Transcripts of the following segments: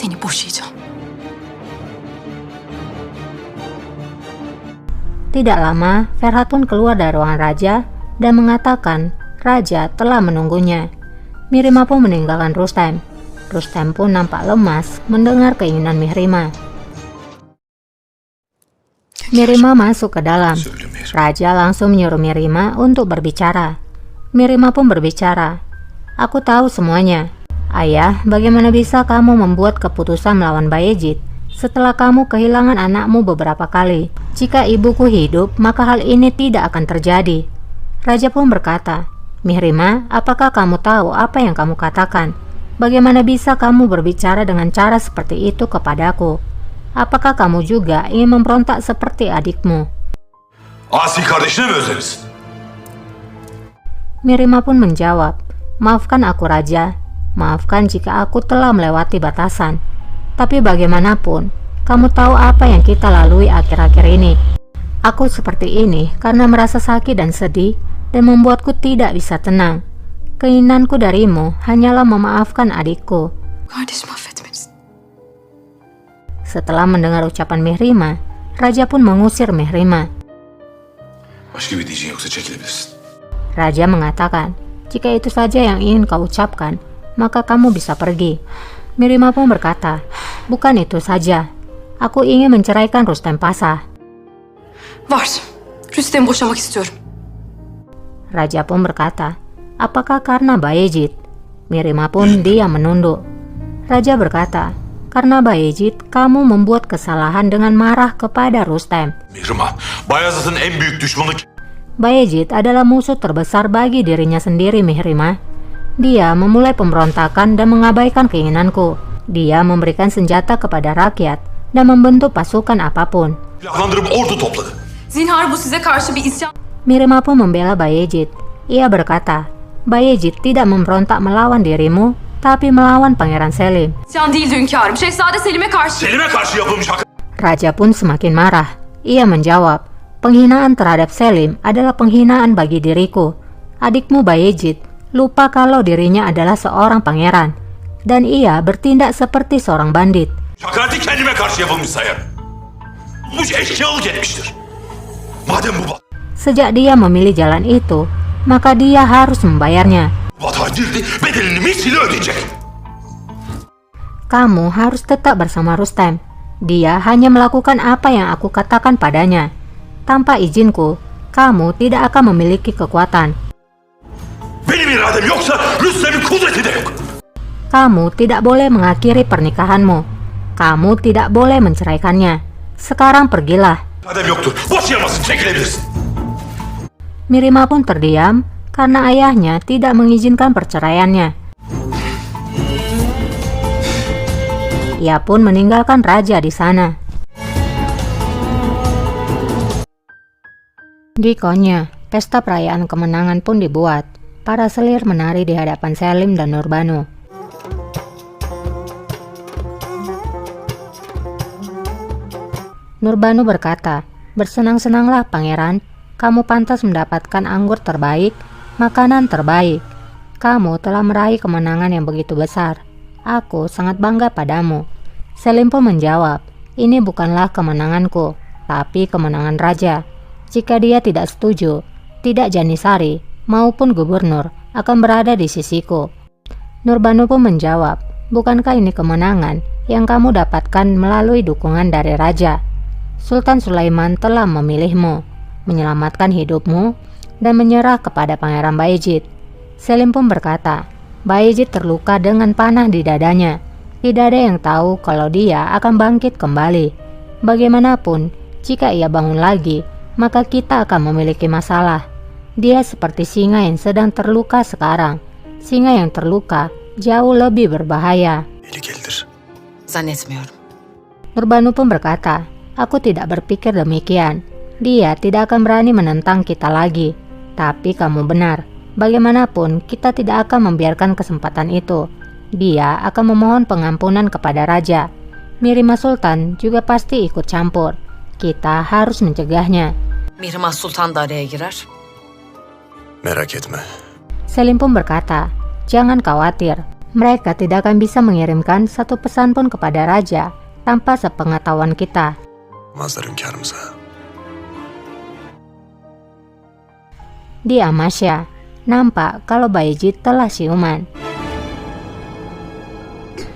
Seni boşayacağım. Tidak lama, Ferhat pun keluar dari ruangan raja dan mengatakan raja telah menunggunya. Mihrimah pun meninggalkan Rustem. Rustem pun nampak lemas mendengar keinginan Mihrimah. Mihrimah masuk ke dalam. Raja langsung menyuruh Mihrimah untuk berbicara. Mihrimah pun berbicara. Aku tahu semuanya. Ayah, bagaimana bisa kamu membuat keputusan melawan Bayezid setelah kamu kehilangan anakmu beberapa kali? Jika ibuku hidup, maka hal ini tidak akan terjadi. Raja pun berkata, Mihrimah, apakah kamu tahu apa yang kamu katakan? Bagaimana bisa kamu berbicara dengan cara seperti itu kepadaku? Apakah kamu juga ingin memberontak seperti adikmu? Asi kardeşine mi özleriz? Mihrimah pun menjawab, maafkan aku raja, maafkan jika aku telah melewati batasan. Tapi bagaimanapun, kamu tahu apa yang kita lalui akhir-akhir ini. Aku seperti ini karena merasa sakit dan sedih dan membuatku tidak bisa tenang. Keinginanku darimu hanyalah memaafkan adikku. Kardeşimi affetmelisin. Setelah mendengar ucapan Mihrimah, raja pun mengusir Mihrimah. Başka bir diyeceğin yoksa çekilebilirsin. Raja mengatakan, jika itu saja yang ingin kau ucapkan, maka kamu bisa pergi. Mihrimah pun berkata, bukan itu saja. Aku ingin menceraikan Rustem Pasah. Var. Rüstem'i boşamak istiyorum. Raja pun berkata, apakah karena Bayezid? Mihrimah pun diam menunduk. Raja berkata, karena Bayezid, kamu membuat kesalahan dengan marah kepada Rustem. Mihrimah, Bayezid'in en büyük düşmanı... Bayezid adalah musuh terbesar bagi dirinya sendiri, Mihrimah. Dia memulai pemberontakan dan mengabaikan keinginanku. Dia memberikan senjata kepada rakyat dan membentuk pasukan apapun. Silahlandırıp ordu topladı. Zinhar bu size karşı bir isyan... Mihrimah pun membela Bayezid. Ia berkata, Bayezid tidak memberontak melawan dirimu, tapi melawan Pangeran Selim. İsyan değildi hünkârım. Şehzade Selim'e karşı... Selim'e karşı yapılmış hak... Raja pun semakin marah. Ia menjawab, penghinaan terhadap Selim adalah penghinaan bagi diriku. Adikmu Bayezid lupa kalau dirinya adalah seorang pangeran, dan ia bertindak seperti seorang bandit. Hakareti kendime karşı yapılmış sayar. Bu eşkıyalık etmiştir. Madem bu... Sejak dia memilih jalan itu, maka dia harus membayarnya. Vatan girdi, bedelini misli ödeyecek. Kamu harus tetap bersama Rustem. Dia hanya melakukan apa yang aku katakan padanya. Tanpa izinku, kamu tidak akan memiliki kekuatan. Benim iradem yoksa Rüstem'in kudreti de yok. Kamu tidak boleh mengakhiri pernikahanmu. Kamu tidak boleh menceraikannya. Sekarang pergilah. İradem yoktur. Boşayamazsın, çekilebilirsin. Mihrimah pun terdiam karena ayahnya tidak mengizinkan perceraiannya. Ia pun meninggalkan raja di sana. Di Konya, pesta perayaan kemenangan pun dibuat. Para selir menari di hadapan Selim dan Nurbanu. Nurbanu berkata, bersenang-senanglah pangeran, kamu pantas mendapatkan anggur terbaik, makanan terbaik. Kamu telah meraih kemenangan yang begitu besar. Aku sangat bangga padamu. Selim pun menjawab, ini bukanlah kemenanganku, tapi kemenangan raja. Jika dia tidak setuju, tidak Janisari maupun gubernur akan berada di sisiku. Nurbanu pun menjawab, bukankah ini kemenangan yang kamu dapatkan melalui dukungan dari raja? Sultan Sulaiman telah memilihmu, menyelamatkan hidupmu, dan menyerah kepada Pangeran Bayezid. Selim pun berkata, Bayezid terluka dengan panah di dadanya. Tidak ada yang tahu kalau dia akan bangkit kembali. Bagaimanapun, jika ia bangun lagi, maka kita akan memiliki masalah. Dia seperti singa yang sedang terluka sekarang. Singa yang terluka jauh lebih berbahaya. Zannetmiyorum. Nurbanu pun berkata, aku tidak berpikir demikian. Dia tidak akan berani menentang kita lagi. Tapi kamu benar. Bagaimanapun, kita tidak akan membiarkan kesempatan itu. Dia akan memohon pengampunan kepada raja. Mihrimah Sultan juga pasti ikut campur. Kita harus mencegahnya. Mihrimah Sultan da araya girer. Merak etme. Selim pun berkata, jangan khawatir. Mereka tidak akan bisa mengirimkan satu pesan pun kepada raja tanpa sepengetahuan kita. Mazhar hünkârımıza. Di Amasya, nampak kalau Bayezid telah siuman.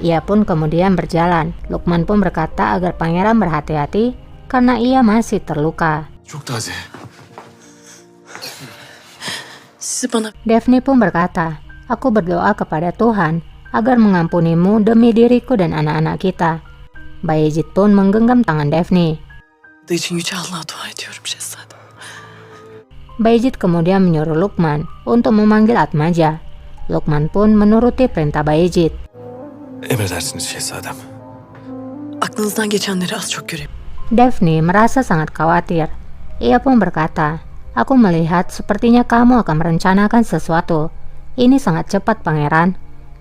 Ia pun kemudian berjalan. Lukman pun berkata agar pangeran berhati-hati karena ia masih terluka. Çok taze. Daphne pun berkata, aku berdoa kepada Tuhan agar mengampunimu demi diriku dan anak-anak kita. Bayezid pun menggenggam tangan Daphne. için Yüce Allah'a dua ediyorum şehzadem. Bayezid kemudian menyuruh Lukman untuk memanggil Atmaja. Lukman pun menuruti perintah Bayezid. Emredersiniz şehzadem. Aklınızdan geçenleri az çok göreyim. Daphne merasa sangat khawatir. Ia pun berkata, aku melihat sepertinya kamu akan merencanakan sesuatu. Ini sangat cepat, pangeran.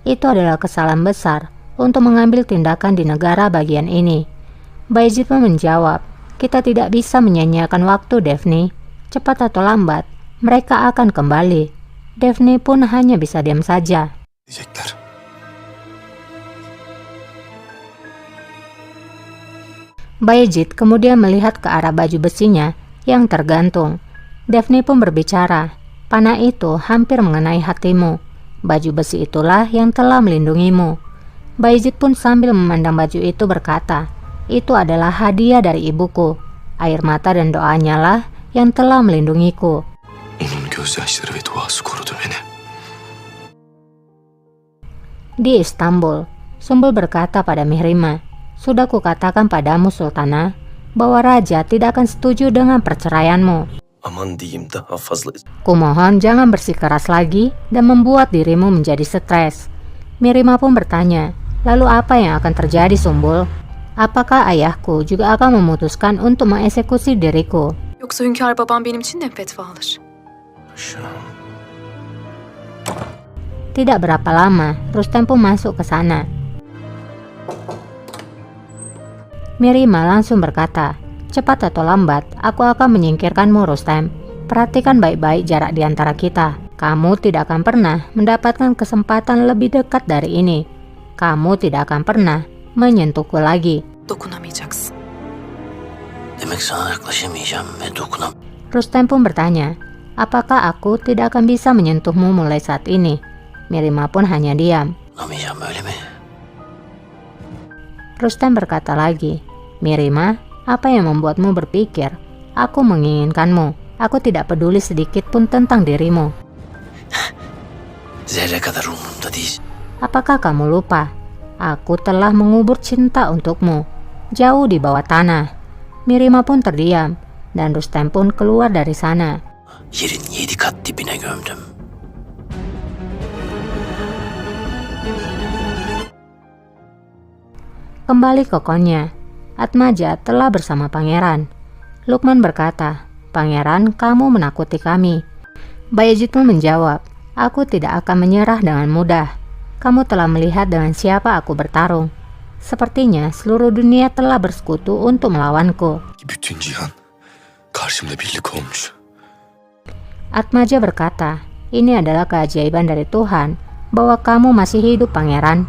Itu adalah kesalahan besar untuk mengambil tindakan di negara bagian ini. Bayezid pun menjawab, kita tidak bisa menyanyiakan waktu, Daphne. Cepat atau lambat, mereka akan kembali. Daphne pun hanya bisa diam saja. Diyecekler. Bayezid kemudian melihat ke arah baju besinya yang tergantung. Daphne pun berbicara, panah itu hampir mengenai hatimu. Baju besi itulah yang telah melindungimu. Bayezid pun sambil memandang baju itu berkata, itu adalah hadiah dari ibuku. Air mata dan doanya lah yang telah melindungiku. Onun gözyaşları ve duası korudu beni. Di Istanbul, Sumbul berkata pada Mihrimah, sudah kukatakan padamu Sultana, bahwa raja tidak akan setuju dengan perceraianmu. Aman diyeyim daha fazla. Kumohon jangan bersikeras lagi dan membuat dirimu menjadi stres. Mihrimah pun bertanya, lalu apa yang akan terjadi, Sumbul? Apakah ayahku juga akan memutuskan untuk mengeksekusi diriku? Yoksa hünkâr babam benim için de mi fetva alır? Tidak berapa lama, Rustem pun masuk ke sana. Mihrimah langsung berkata, cepat atau lambat, aku akan menyingkirkanmu, Rustem. Perhatikan baik-baik jarak di antara kita. Kamu tidak akan pernah mendapatkan kesempatan lebih dekat dari ini. Kamu tidak akan pernah menyentuhku lagi. Dokunamayacaksın. Demek sana yaklaşamayacağım ve dokunam. Rustem pun bertanya, apakah aku tidak akan bisa menyentuhmu mulai saat ini? Mihrimah pun hanya diam. Dokunamayacağım öyle mi? Rustem berkata lagi, Mihrimah, apa yang membuatmu berpikir aku menginginkanmu? Aku tidak peduli sedikit pun tentang dirimu. Zerre kadar umurumda değil. Apakah kamu lupa? Aku telah mengubur cinta untukmu, jauh di bawah tanah. Mihrimah pun terdiam, dan Rustem pun keluar dari sana. Yerin 7 kat dibine gömdüm. Kembali ke konnya, Atmaja telah bersama pangeran. Lukman berkata, pangeran, kamu menakuti kami. Bayezid pun menjawab, aku tidak akan menyerah dengan mudah. Kamu telah melihat dengan siapa aku bertarung. Sepertinya seluruh dunia telah bersekutu untuk melawanku. Bütün cihan karşımda birlik olmuş. Atmaja berkata, ini adalah keajaiban dari Tuhan bahwa kamu masih hidup, pangeran.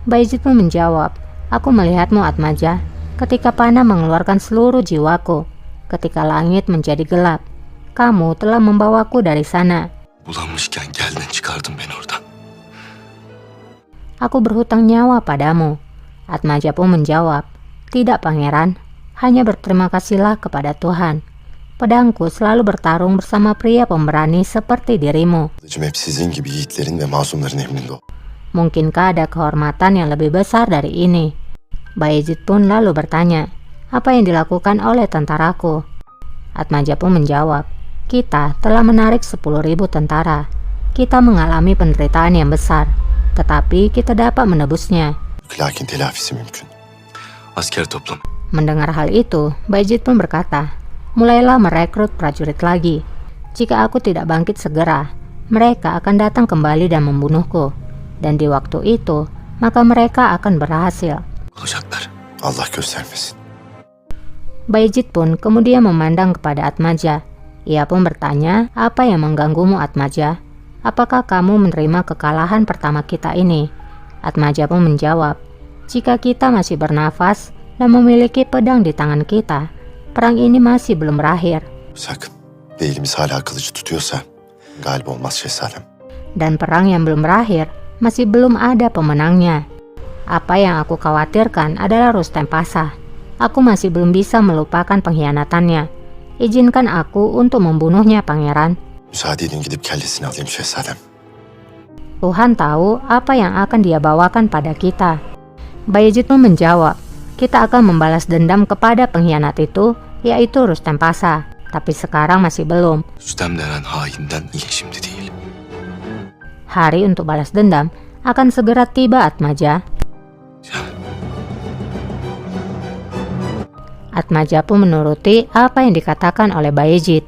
Bayezid pun menjawab, aku melihatmu, Atmaja, ketika panah mengeluarkan seluruh jiwaku, ketika langit menjadi gelap. Kamu telah membawaku dari sana. Bulanmışken geldin çıkardın beni oradan. Aku berhutang nyawa padamu. Atmaja pun menjawab, tidak, pangeran, hanya berterima kasihlah kepada Tuhan. Pedangku selalu bertarung bersama pria pemberani seperti dirimu. Kılıcım hep sizin gibi yiğitlerin ve masumların emrinde. Mungkinkah ada kehormatan yang lebih besar dari ini? Bayezid pun lalu bertanya, apa yang dilakukan oleh tentaraku? Atmaja pun menjawab, kita telah menarik 10.000 tentara. Kita mengalami penderitaan yang besar, tetapi kita dapat menebusnya. Lakin telafisi mümkün. Asker toplam. Mendengar hal itu, Bayezid pun berkata, mulailah merekrut prajurit lagi. Jika aku tidak bangkit segera, mereka akan datang kembali dan membunuhku. Dan di waktu itu, maka mereka akan berhasil. Olacaklar. Allah göstermesin. Bayezid pun kemudian memandang kepada Atmaja. Ia pun bertanya, apa yang mengganggumu, Atmaja? Apakah kamu menerima kekalahan pertama kita ini? Atmaja pun menjawab, jika kita masih bernafas dan memiliki pedang di tangan kita, perang ini masih belum berakhir. Sakın. Ve elimiz hala kılıcı tutuyorsa galip olmaz şehzadem. Dan perang yang belum berakhir masih belum ada pemenangnya. Apa yang aku khawatirkan adalah Rustem Pasha. Aku masih belum bisa melupakan pengkhianatannya. Izinkan aku untuk membunuhnya, Pangeran. Müsaade edin gidip kellesini alayım şehzadem. Tuhan tahu apa yang akan dia bawakan pada kita. Bayezid pun menjawab, kita akan membalas dendam kepada pengkhianat itu, yaitu Rustem Pasha. Tapi sekarang masih belum. Rüstem denen hainden iyi şimdi değil. Hari untuk balas dendam akan segera tiba, Atmaja. Atmaja pun menuruti apa yang dikatakan oleh Bayezid.